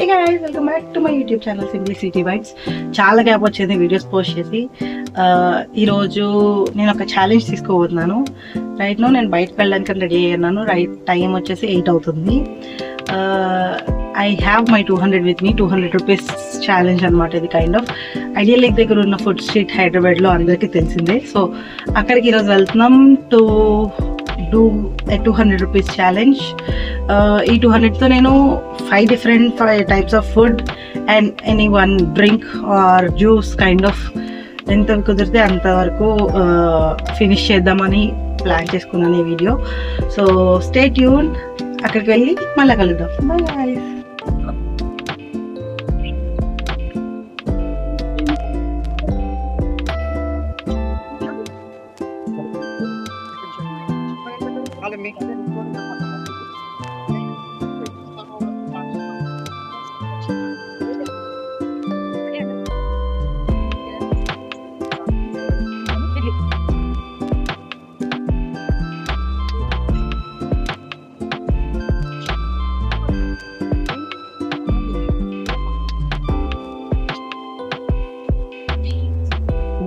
Hey guys, welcome back to my YouTube channel simplicity vibes. చాలా gap వచ్చింది videos post చేసి. ఈరోజు నేను ఒక ఛాలెంజ్ తీసుకోబోతున్నాను. రైట్ నో నేను బయటకు వెళ్ళడానికి రెడీ అయ్యాను. రైట్ టైం వచ్చేసి 8 అవుతుంది. I have my 200 with me. 200 rupees challenge అనమాట ఇది. కైండ్ ఆఫ్ ఐడియల్ లేక్ దగ్గర ఉన్న ఫుడ్ స్ట్రీట్ హైదరాబాద్లో అందరికీ తెలిసిందే. సో అక్కడికి ఈరోజు వెళ్తున్నాం to do a 200 rupees challenge. ఈ 200తో నేను 5 different types of food and any one drink or juice kind of ఎంత కుదిరితే అంతవరకు ఫినిష్ చేద్దామని ప్లాన్ చేసుకున్నాను ఈ వీడియో. So stay tune. అక్కడికి వెళ్ళి మళ్ళీ కలుద్దాం. Bye guys.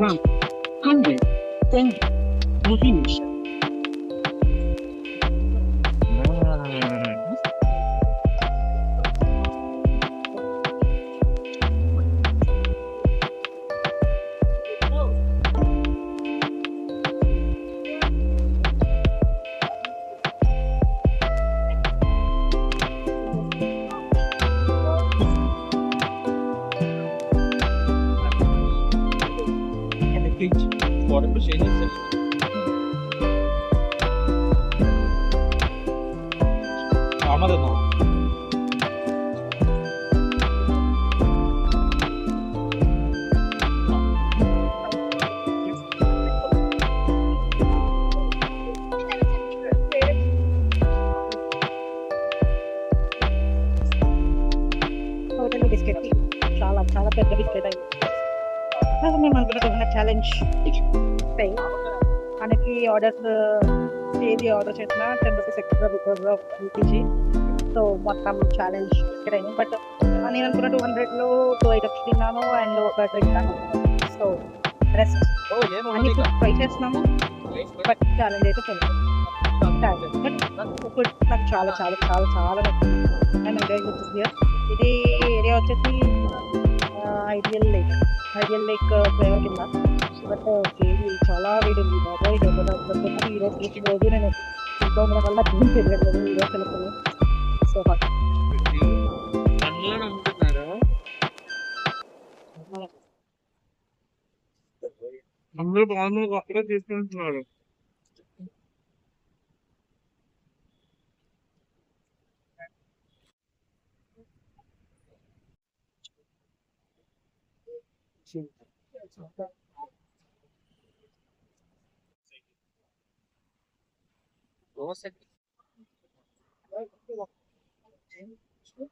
Run, 100, then we'll finish. Water procedures. আমাদের না హోటల్ బిస్కెట్ చాలా చాలా పెద్ద బిస్కెట్ అయింది. మేము అనుకున్న ఛాలెంజ్ మనకి ఆర్డర్స్ ఏది ఆర్డర్ చేసినా 10 rupees extra because of UPG. So మొత్తం ఛాలెంజ్ బిస్కెట్ అయింది. బట్ నేను అనుకున్న 200లో 2 ఐటమ్స్ తిన్నాను అండ్ ఒక డ్రింక్ తాను. సో రెస్ట్ అన్ని ట్రై చేస్తున్నాము. బట్ ఛాలెంజ్ అయితే ఫుడ్ నాకు చాలా చాలా చాలా చాలా నచ్చింది. అండ్ ఎంజాయ్ వచ్చింది. ఇది ఏరియా వచ్చేసి ఐడియల్ లేక్ ఫ్లేవర్ కింద. బట్ వేడి చాలా వేడి ఉంది బాబాయ్. ఈరోజు నేను ఇంట్లో ఉండడం వల్ల ఏం తెలియట్లేదు. ఈరోజు తెలుస్తుంది. సో అందరూ బాగున్నారు అక్కడే తీసుకుంటున్నారు.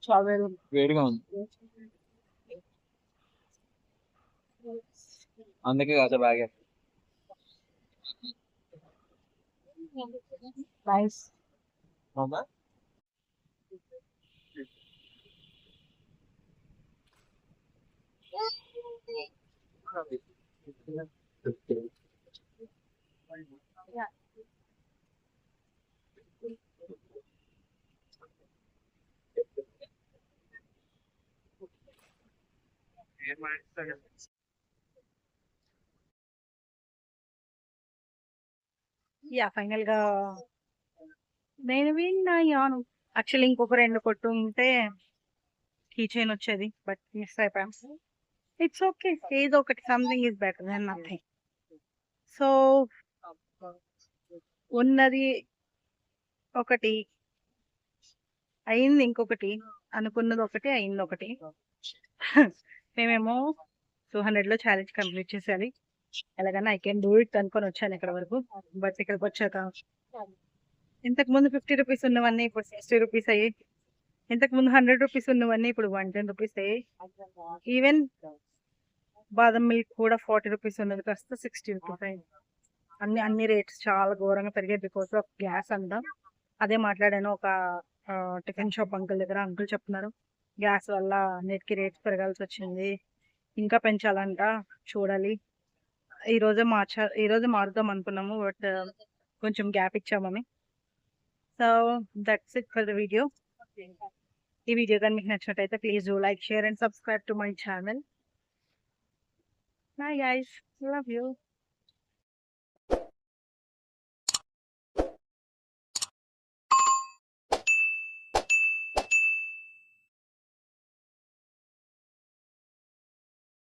చాలా వేడిగా ఉంది, అందుకే కాస్త బాగా నైస్. యా ఫైనల్ గా నేను విన్నాను. యాక్చువల్లీ ఇంకొక 2 కొట్టు ఉంటే కీ చైన్ వచ్చేది. బట్ మిస్ అయిపోయాం. It's okay. ఏదో ఒకటి, something is better than nothing. So ఉన్నది ఒకటి, అయింది ఇంకొకటి, అనుకున్నది ఒకటి, అయింది ఒకటి. మేమేమో 200లో ఛాలెంజ్ కంప్లీట్ చేసేయాలి. ఎలాగైనా ఐ కెన్ డూ ఇట్ అనుకొని వచ్చాను ఇక్కడ వరకు. బట్ ఇక్కడికి వచ్చాక ఇంతకు ముందు 50 రూపీస్ ఉన్నవన్నీ ఇప్పుడు 60 రూపీస్ అయ్యాయి. ఇంతకు ముందు 100 రూపీస్ ఉన్నవన్నీ ఇప్పుడు 110 రూపీస్ అయ్యాయి. ఈవెన్ బాదం మిల్క్ కూడా 40 రూపీస్ ఉన్నది కాస్త 60 రూపీస్ అయింది. అన్ని రేట్స్ చాలా ఘోరంగా పెరిగాయి బికాస్ ఆఫ్ గ్యాస్ అంతా. అదే మాట్లాడాను ఒక టిఫిన్ షాప్ అంకుల్ దగ్గర. అంకుల్ చెప్తున్నారు గ్యాస్ వల్ల అన్నిటికీ రేట్స్ పెరగాల్సి వచ్చింది. ఇంకా పెంచాలంట, చూడాలి. ఈ రోజే మారుద్దాం అనుకున్నాము, బట్ కొంచెం గ్యాప్ ఇచ్చామని. So that's it for the video. ఈ వీడియో కానీ మీకు నచ్చినట్టయితే please do like, share and subscribe to my channel. Bye guys, love you.